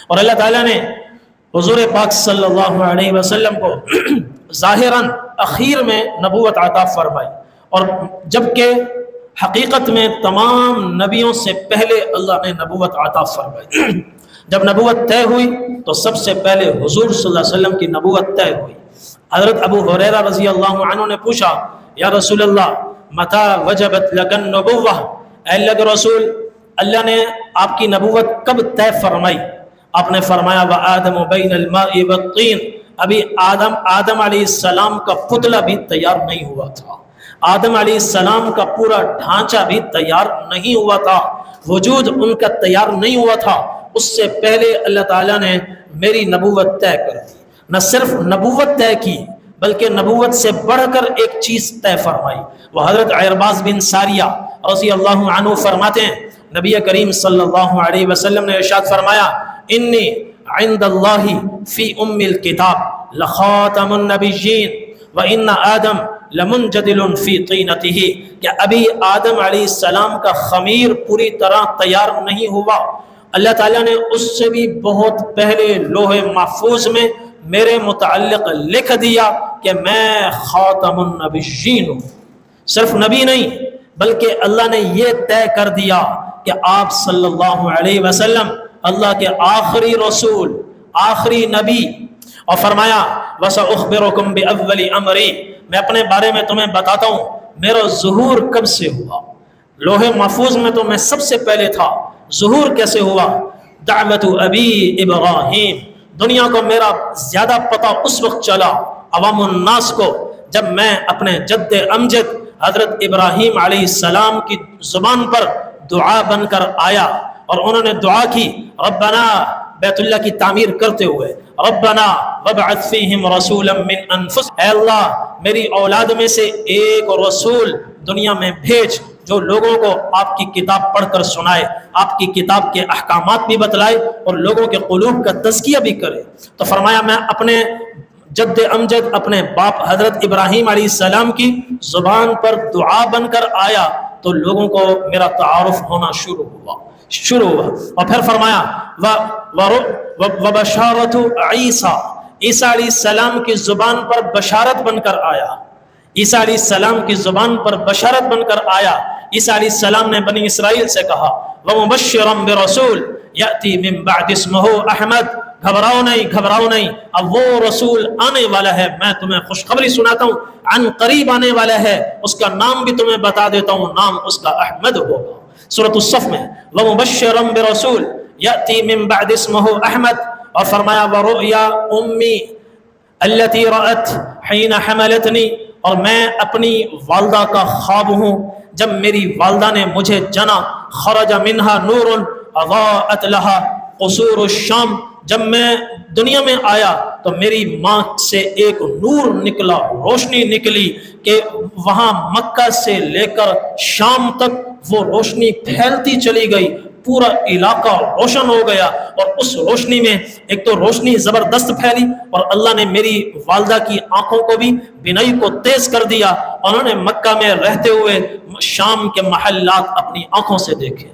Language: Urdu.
اور اللہ تعالیٰ نے حضور پاک صلی اللہ علیہ وسلم کو ظاہراً اخیر میں نبوت عطا فرمائی، اور جبکہ حقیقت میں تمام نبیوں سے پہلے اللہ نے نبوت عطا فرمائی۔ جب نبوت طے ہوئی تو سب سے پہلے حضور صلی اللہ علیہ وسلم کی نبوت طے ہوئی۔ حضرت ابو ہریرہ رضی اللہ عنہ نے پوچھا، یا رسول اللہ متی وجبت لک النبوہ، اے اللہ کے رسول، اللہ نے آپ کی نبوت کب طے فرمائی؟ آپ نے فرمایا وآدم بین الماء والطین، ابھی آدم علیہ السلام کا پتلا بھی تیار نہیں ہوا تھا، آدم علیہ السلام کا پورا ڈھانچہ بھی تیار نہیں ہوا تھا، وجود ان کا تیار نہیں ہوا تھا، اس سے پہلے اللہ تعالیٰ نے میری نبوت طے کر دی۔ نہ صرف نبوت طے کی بلکہ نبوت سے بڑھ کر ایک چیز طے فرمائی۔ وہ حضرت عرباض بن ساریہ رضی اللہ عنہ فرماتے ہیں، نبی کریم صلی اللہ علیہ وسلم نے ارشاد فرمایا، انی عند اللہ فی ام الکتاب لخاتم النبیین وان آدم لمنجدل فی طینتہ، کہ ابھی آدم علیہ السلام کا خمیر پوری طرح تیار نہیں ہوا، اللہ تعالیٰ نے اس سے بھی بہت پہلے لوح محفوظ میں میرے متعلق لکھ دیا کہ میں خاتم النبیین ہوں۔ صرف نبی نہیں بلکہ اللہ نے یہ طے کر دیا کہ آپ صلی اللہ علیہ وسلم اللہ کے آخری رسول، آخری نبی، اور فرمایا وَسَأُخْبِرُكُمْ بِأَوَّلِ أَمْرِي، میں اپنے بارے میں تمہیں بتاتا ہوں میرا ظہور کب سے ہوا۔ لوح محفوظ میں تو میں سب سے پہلے تھا، ظہور کیسے ہوا؟ دعوت ابی ابراہیم، دنیا کو میرا زیادہ پتہ اس وقت چلا عوام الناس کو جب میں اپنے جد امجد حضرت ابراہیم علیہ السلام کی زبان پر دعا بن کر آیا، اور انہوں نے دعا کی ربنا، بیت اللہ کی تعمیر کرتے ہوئے، ربنا وابعث فیہم رسولا من انفسہم، اے اللہ میری اولاد میں سے ایک رسول دنیا میں بھیج جو لوگوں کو آپ کی کتاب پڑھ کر سنائے، آپ کی کتاب کے احکامات بھی بتلائے اور لوگوں کے قلوب کا تزکیہ بھی کرے۔ تو فرمایا میں اپنے جد امجد اپنے باپ حضرت ابراہیم علیہ السلام کی زبان پر دعا بن کر آیا تو لوگوں کو میرا تعارف ہونا شروع ہوا۔ اور پھر فرمایا وبشارت عیسیٰ، عیسیٰ علیہ السلام کی زبان پر بشارت بن کر آیا، عیسیٰ علیہ السلام کی زبان پر بشارت بن کر آیا۔ عیسیٰ علیہ السلام نے بنی اسرائیل سے کہا وَمُبَشِّرًا بِرَسُولٍ يَأْتِي مِن بَعْدِ اسْمُهُ احمد، گھبراؤ نہیں، اب وہ رسول آنے والا ہے، میں تمہیں خوشخبری سناتا ہوں، عن قریب آنے والا ہے، اس کا نام بھی تمہیں بتا دیتا ہوں، نام اس کا احمد ہوگا۔ سورۃ الصف میں وَمُبَشِّرًا بِرَسُولٍ يَأْتِي مِن بَعْدِ اسْمُهُ احمد، اور فرمایا وَرُؤْيَا أُمِّي الَّتِي رَأَتْ حِينَ حَمَلَتْنِي، اور میں اپنی والدہ کا خواب ہوں جب میری والدہ نے مجھے جنا، خرج منہا نور اضاءت لہا قصور الشام، جب میں دنیا میں آیا تو میری ماں سے ایک نور نکلا، روشنی نکلی کہ وہاں مکہ سے لے کر شام تک وہ روشنی پھیلتی چلی گئی، پورا علاقہ روشن ہو گیا، اور اس روشنی میں ایک تو روشنی زبردست پھیلی اور اللہ نے میری والدہ کی آنکھوں کو بھی بینائی کو تیز کر دیا، انہوں نے مکہ میں رہتے ہوئے شام کے محلات اپنی آنکھوں سے دیکھے۔